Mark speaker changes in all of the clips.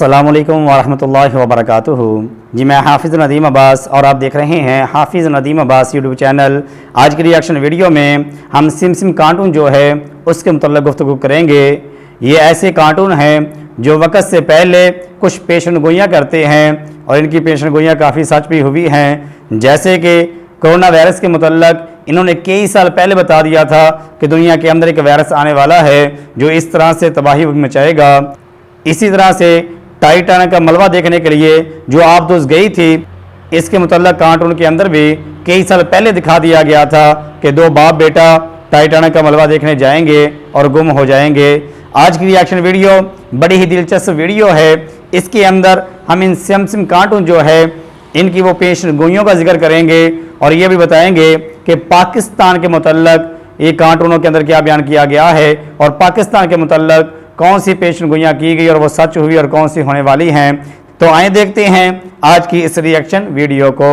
Speaker 1: अस्सलामुअलैकुम वरहमतुल्लाहि वबरकातुहू। जी मैं हाफिज़ नदीम अब्बास और आप देख रहे हैं हाफिज़ नदीम अब्बास यूट्यूब चैनल। आज की रिएक्शन वीडियो में हम सिम सिम कार्टून जो है उसके मुतल्लिक़ गुफ्तगू करेंगे। ये ऐसे कार्टून हैं जो वक़्त से पहले कुछ पेशन गोइयाँ करते हैं और इनकी पेशन गोइयाँ काफ़ी सच भी हुई हैं। जैसे कि कोरोना वायरस के मुतल्लिक़ इन्होंने कई साल पहले बता दिया था कि दुनिया के अंदर एक वायरस आने वाला है जो इस तरह से तबाही मचाएगा। इसी तरह से टाइटैनिक का मलबा देखने के लिए जो आप दोस्त गई थी, इसके मुतल्लिक़ कार्टून के अंदर भी कई साल पहले दिखा दिया गया था कि दो बाप बेटा टाइटैनिक का मलबा देखने जाएंगे और गुम हो जाएंगे। आज की रिएक्शन वीडियो बड़ी ही दिलचस्प वीडियो है। इसके अंदर हम इन सिम सिम कार्टून जो है इनकी वो पेशन गोइयों का जिक्र करेंगे और ये भी बताएंगे कि पाकिस्तान के मुतल्लिक़ ये कार्टूनों के अंदर क्या बयान किया गया है और पाकिस्तान के मुतल्लिक़ कौन सी पेशन गोइयाँ की गई और वो सच हुई और कौन सी होने वाली हैं। तो आइए देखते हैं आज की इस रिएक्शन वीडियो को।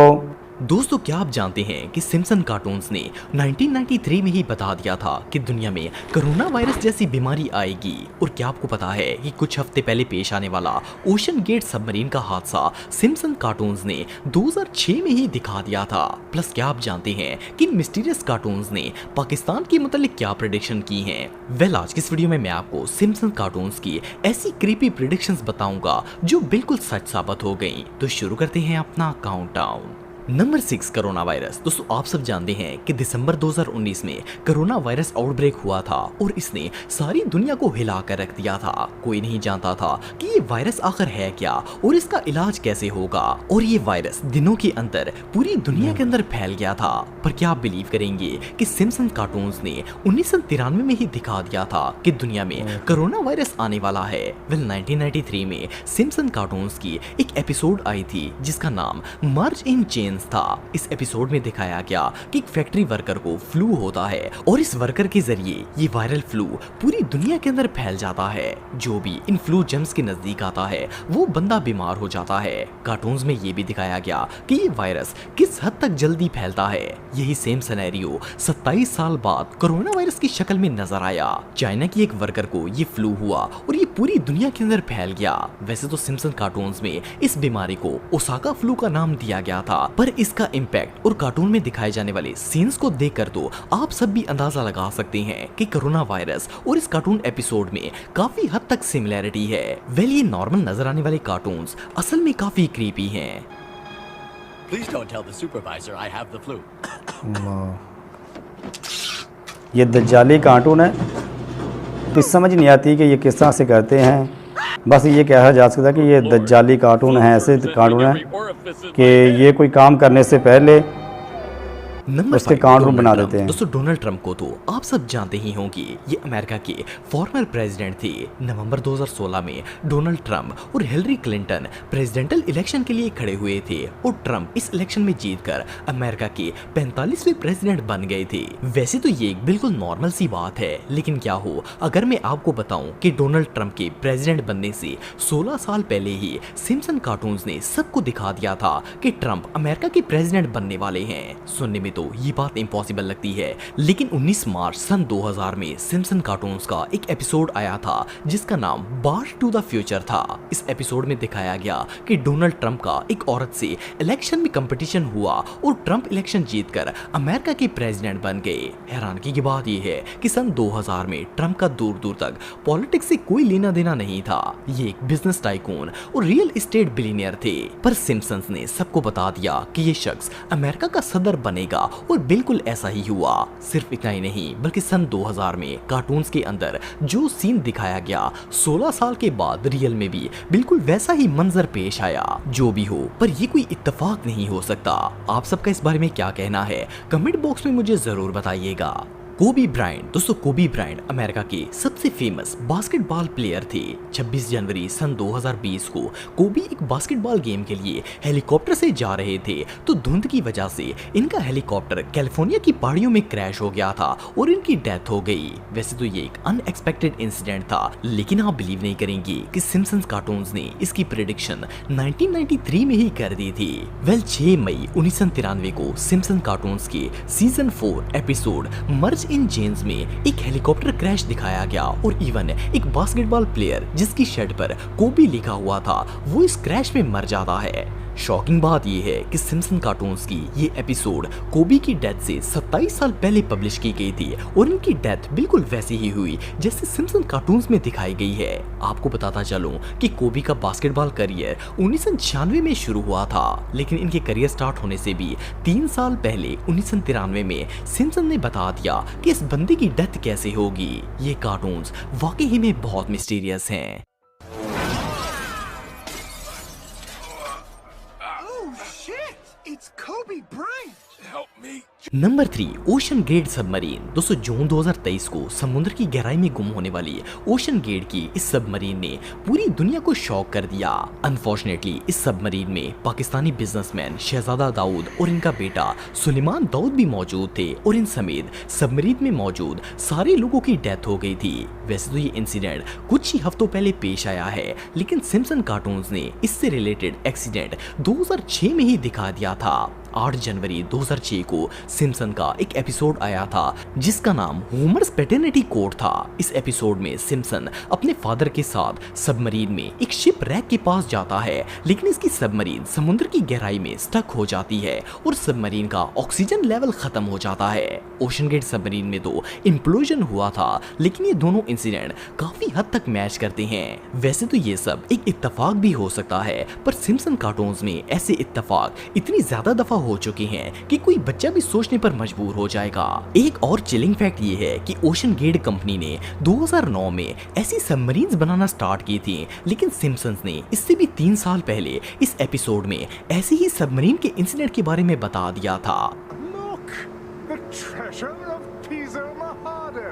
Speaker 2: दोस्तों, क्या आप जानते हैं कि सिम्पसन कार्टून्स ने 1993 में ही बता दिया था कि दुनिया में कोरोना वायरस जैसी बीमारी आएगी। और क्या आपको पता है कि कुछ हफ्ते पहले पेश आने वाला ओशन गेट सबमरीन का हादसा सिम्पसन कार्टून्स ने 2006 में ही दिखा दिया था। प्लस क्या आप जानते हैं कि इन मिस्टीरियस कार्टून्स ने पाकिस्तान के मुतालिक क्या प्रेडिक्शन की हैं? वेल, आज की इस वीडियो में मैं आपको सिम्पसन कार्टून्स की ऐसी क्रीपी प्रेडिक्शंस बताऊंगा जो बिल्कुल सच साबित हो गई। तो शुरू करते हैं अपना काउंटडाउन। Number 6, corona virus. दोस्तों, आप सब जानते हैं कि दिसंबर 2019 में कोरोना वायरस आउटब्रेक हुआ था और इसने सारी दुनिया को हिला कर रख दिया था। कोई नहीं जानता था कि ये वायरस आखिर है क्या और इसका इलाज कैसे होगा। और ये वायरस दिनों के अंदर पूरी दुनिया के अंदर फैल गया था। पर क्या आप बिलीव करेंगे कि सिम्पसन कार्टून्स ने 1993 में ही दिखा दिया था कि दुनिया में कोरोना वायरस आने वाला है। वेल, 1993 में सिम्पसन कार्टून्स की एक एपिसोड आई थी जिसका नाम मर्ज इन चेन था। इस एपिसोड में दिखाया गया कि एक फैक्ट्री वर्कर को फ्लू होता है और इस वर्कर के जरिए ये वायरल फ्लू पूरी दुनिया के अंदर फैल जाता है। जो भी इन फ्लू जम्स के नजदीक आता है वो बंदा बीमार हो जाता है। कार्टून्स में ये भी दिखाया गया कि ये वायरस किस हद तक जल्दी फैलता है। यही सेम सिनेरियो 27 साल बाद कोरोना वायरस की शक्ल में नजर आया। चाइना की एक वर्कर को ये फ्लू हुआ और ये पूरी दुनिया के अंदर फैल गया। वैसे तो सिम्पसन कार्टून्स में इस बीमारी को ओसाका फ्लू का नाम दिया गया था, पर इसका इम्पैक्ट और कार्टून में दिखाए जाने वाले सीन्स को देखकर तो आप सब भी अंदाजा लगा सकते हैं कि कोरोना वायरस और इस कार्टून एपिसोड में काफी हद तक सिमिलैरिटी है। वेल, ये नॉर्मल नजर आने वाले कार्टून्स असल में काफी क्रीपी हैं।
Speaker 3: Please don't tell the supervisor I have the flu.
Speaker 1: ये दज्जाली कार्टून है, कुछ समझ नहीं आती कि ये किस तरह से करते हैं। बस ये कहा जा सकता है कि ये दज्जाली कार्टून है, ऐसे कार्टून है कि ये कोई काम करने से पहले उसके कार्टून बना देते हैं।
Speaker 2: दोस्तों, डोनाल्ड ट्रंप को तो आप सब जानते ही होंगे। ये अमेरिका के फॉर्मर प्रेसिडेंट थे। नवंबर 2016 में डोनाल्ड ट्रंप और हिलरी क्लिंटन प्रेसिडेंशियल इलेक्शन के लिए खड़े हुए थे और ट्रंप इस इलेक्शन में जीतकर अमेरिका के 45वें प्रेसिडेंट बन गए थे। वैसे तो ये एक बिल्कुल नॉर्मल सी बात है, लेकिन क्या हो अगर मैं आपको बताऊं कि डोनाल्ड ट्रंप के प्रेसिडेंट बनने से 16 साल पहले ही सिम्पसन कार्टून्स ने सबको दिखा दिया था कि ट्रंप अमेरिका के प्रेसिडेंट बनने वाले हैं। सुनने में तो ये बात इम्पॉसिबल लगती है, लेकिन 19 मार्च सन 2000 में सिम्पसन कार्टून्स का एक एपिसोड आया था जिसका नाम बार्ज टू द फ्यूचर था। इस एपिसोड में दिखाया गया कि डोनाल्ड ट्रंप का एक औरत से इलेक्शन में कंपटीशन हुआ और ट्रंप इलेक्शन जीतकर अमेरिका के प्रेसिडेंट बन गए। हैरानगी की बात यह है कि सन 2000 में ट्रंप का दूर दूर तक पॉलिटिक्स से कोई लेना देना नहीं था। ये एक बिजनेस टाइकून और रियल एस्टेट बिलियनियर थे। पर सिम्पसन्स ने सबको बता दिया कि ये शख्स अमेरिका का सदर बनेगा और बिल्कुल ऐसा ही हुआ। सिर्फ इतना ही नहीं बल्कि सन 2000 में कार्टून्स के अंदर जो सीन दिखाया गया 16 साल के बाद रियल में भी बिल्कुल वैसा ही मंजर पेश आया। जो भी हो, पर ये कोई इत्तेफाक नहीं हो सकता। आप सबका इस बारे में क्या कहना है कमेंट बॉक्स में मुझे जरूर बताइएगा। कोबी ब्रायंट। दोस्तों, कोबी ब्रायंट अमेरिका के सबसे फेमस बास्केटबॉल प्लेयर थे। 26 जनवरी सन 2020 को कोबी एक बास्केटबॉल गेम के लिए हेलीकॉप्टर से जा रहे थे तो धुंध की वजह से इनका हेलीकॉप्टर कैलिफोर्निया की पहाड़ियों में क्रैश हो गया था और इनकी डेथ हो गई। वैसे तो ये एक अनएक्सपेक्टेड इंसिडेंट था, लेकिन आप बिलीव नहीं करेंगे कि सिम्पसन्स कार्टून्स ने इसकी प्रेडिक्शन 1993 में ही कर दी थी। वेल, 6 मई 1993 को सिम्पसन कार्टून्स के सीजन 4 एपिसोड मर्ज इन जेन्स में एक हेलीकॉप्टर क्रैश दिखाया गया और इवन एक बास्केटबॉल प्लेयर जिसकी शर्ट पर कोबी लिखा हुआ था वो इस क्रैश में मर जाता है। शॉकिंग बात यह है कि सिम्पसन कार्टून्स की ये एपिसोड कोबी की डेथ से 27 साल पहले पब्लिश की गई थी और इनकी डेथ बिल्कुल वैसे ही हुई जैसे सिम्पसन कार्टून्स में दिखाई गई है। आपको बताता चलूं कि कोबी का बास्केटबॉल करियर 1996 में शुरू हुआ था, लेकिन इनके करियर स्टार्ट होने से भी 3 साल पहले 1993 में सिम्पसन ने बता दिया कि इस बंदे की डेथ कैसे होगी। ये कार्टून्स वाकई में बहुत मिस्टीरियस हैं।
Speaker 4: It's Kobe Bryant! Help me!
Speaker 2: Number 3, ocean gate submarine. दोस्तों जून 2023 को समुद्र की गहराई में गुम होने वाली ओशन गेट की इस सबमरीन ने पूरी दुनिया को शॉक कर दिया। अनफॉर्चुनेटली इस सबमरीन में पाकिस्तानी बिजनेसमैन शहजादा दाऊद और इनका बेटा सुलेमान दाऊद भी मौजूद थे और इन समेत सबमरीन में मौजूद सारे लोगों की डेथ हो गई थी। वैसे तो ये इंसिडेंट कुछ ही हफ्तों पहले पेश आया है, लेकिन सिम्पसन कार्टून्स ने इससे रिलेटेड एक्सीडेंट 2006 में ही दिखा दिया था। 8 जनवरी 2006 को सिम्पसन का एक एपिसोड आया था जिसका नाम होमर्स पैटर्निटी कोड था। इस एपिसोड में सिम्पसन अपने फादर के साथ सबमरीन में एक शिप रैक के पास जाता है, लेकिन इसकी सबमरीन समुद्र की गहराई में स्टक हो जाती है और सबमरीन का ऑक्सीजन लेवल खत्म हो जाता है। ओशन गेट सबमरीन में तो इम्प्लोजन हुआ था, लेकिन ये दोनों इंसिडेंट काफी हद तक मैच करते हैं। वैसे तो ये सब एक इत्तेफाक भी हो सकता है, पर सिम्पसन कार्टून्स में ऐसे इत्तेफाक इतनी ज्यादा दफा हो चुके हैं कि कोई बच्चा भी सोचने पर मजबूर हो जाएगा। एक और चिलिंग फैक्ट ये है कि ओशन गेट कंपनी ने 2009 में ऐसी सबमरीन्स बनाना स्टार्ट की थी, लेकिन सिम्पसन्स ने इससे भी 3 साल पहले इस एपिसोड में ऐसे ही सबमरीन के इंसिडेंट के बारे में बता दिया था।
Speaker 4: Look! The treasure of Piso Mojado!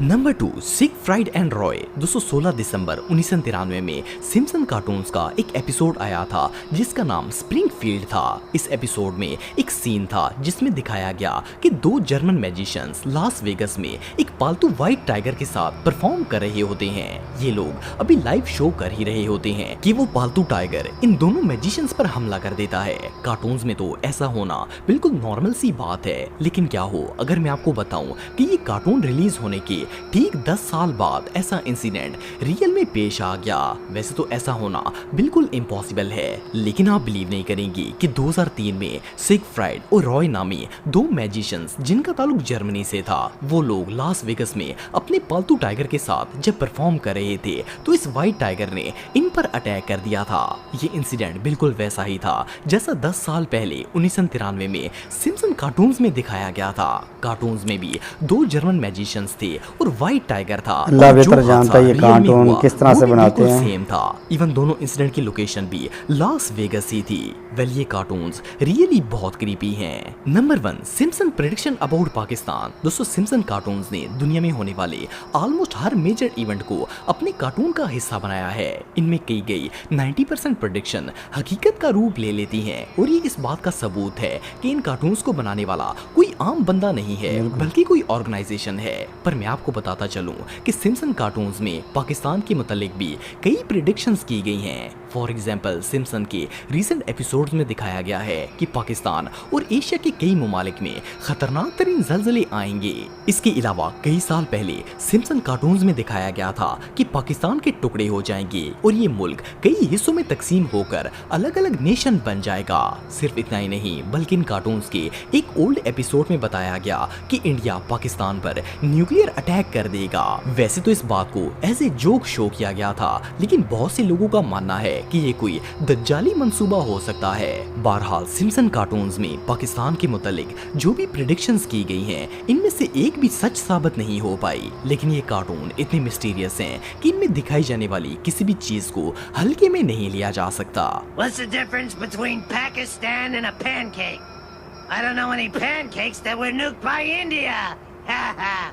Speaker 2: Number 2, Siegfried and Roy. 216 दिसंबर 1993 में सिम्पसन कार्टून्स का एक एपिसोड आया था जिसका नाम स्प्रिंगफील्ड था। इस एपिसोड में एक सीन था जिसमें दिखाया गया कि 2 जर्मन मैजिशियंस लास वेगस में एक पालतू व्हाइट टाइगर के साथ परफॉर्म कर रहे होते हैं। ये लोग अभी लाइव शो कर ही रहे होते हैं कि वो पालतू टाइगर इन दोनों मैजिशियंस पर हमला कर देता है। कार्टून्स में तो ऐसा होना बिल्कुल नॉर्मल सी बात है, लेकिन क्या हो अगर मैं आपको बताऊं कि ये कार्टून रिलीज होने के ठीक 10 साल बाद ऐसा इंसिडेंट रियल में पेश आ गया। वैसे तो ऐसा होना बिल्कुल इम्पॉसिबल है, लेकिन आप बिलीव नहीं करेंगे कि 2003 में सिगफ्राइड और रॉय नामी 2 मैजिशियंस जिनका ताल्लुक जर्मनी से था, वो लोग लास वेगस में अपने पालतू टाइगर के साथ जब परफॉर्म कर रहे थे तो इस व्हाइट टाइगर ने इन पर अटैक कर दिया था। ये इंसिडेंट बिल्कुल वैसा ही था जैसा 10 साल पहले 1993 में सिम्पसन कार्टून्स में दिखाया गया था। कार्टून्स में भी 2 जर्मन मैजिशियंस थे और व्हाइट टाइगर था।
Speaker 1: अल्लाह बेहतर जानता है ये कार्टून किस तरह से बनाते हैं।
Speaker 2: सेम था। इवन दोनों इंसिडेंट की लोकेशन भी लास वेगस ही थी। वेल ये कार्टून्स रियली बहुत क्रीपी हैं। Number 1, Simpson prediction about Pakistan. दोस्तों सिम्पसन कार्टून्स ने दुनिया में होने वाले ऑलमोस्ट हर मेजर इवेंट को अपने कार्टून का हिस्सा बनाया है। इनमें की गई 90% प्रेडिक्शन हकीकत का रूप ले लेती हैं और ये इस बात का सबूत है कि इन कार्टून्स को बनाने वाला कोई आम बंदा नहीं है, बल्कि कोई ऑर्गेनाइजेशन है। पर मैं आपको बताता चलूं कि सिम्पसन कार्टून्स में पाकिस्तान के मुतालिक भी कई प्रेडिक्शंस की गई हैं। फॉर एग्जाम्पल सिम्पसन के रीसेंट एपिसोड्स में दिखाया गया है कि पाकिस्तान और एशिया के कई ममालिक में खतरनाक तरीन ज़लज़ले आएंगे। इसके अलावा कई साल पहले सिम्पसन कार्टून्स में दिखाया गया था कि पाकिस्तान के टुकड़े हो जाएंगे और ये मुल्क कई हिस्सों में तकसीम होकर अलग अलग नेशन बन जाएगा। सिर्फ इतना ही नहीं, बल्कि इन कार्टून्स के एक ओल्ड एपिसोड में बताया गया कि इंडिया पाकिस्तान पर न्यूक्लियर अटैक कर देगा। वैसे तो इस बात को एज ए जोक शो किया गया था, लेकिन बहुत से लोगों का मानना है कि ये कोई दज्जाली मंसूबा हो सकता है। बहरहाल सिम्पसन कार्टून्स में पाकिस्तान के मुतालिक जो भी प्रेडिक्शंस की गई हैं, इनमें से एक भी सच साबित नहीं हो पाई। लेकिन ये कार्टून इतने मिस्टीरियस हैं कि इनमें दिखाई जाने वाली किसी भी चीज को हल्के में नहीं लिया जा सकता।
Speaker 5: What's the difference between Pakistan and a pancake? I don't know any pancakes that were nuked by India. Ha ha.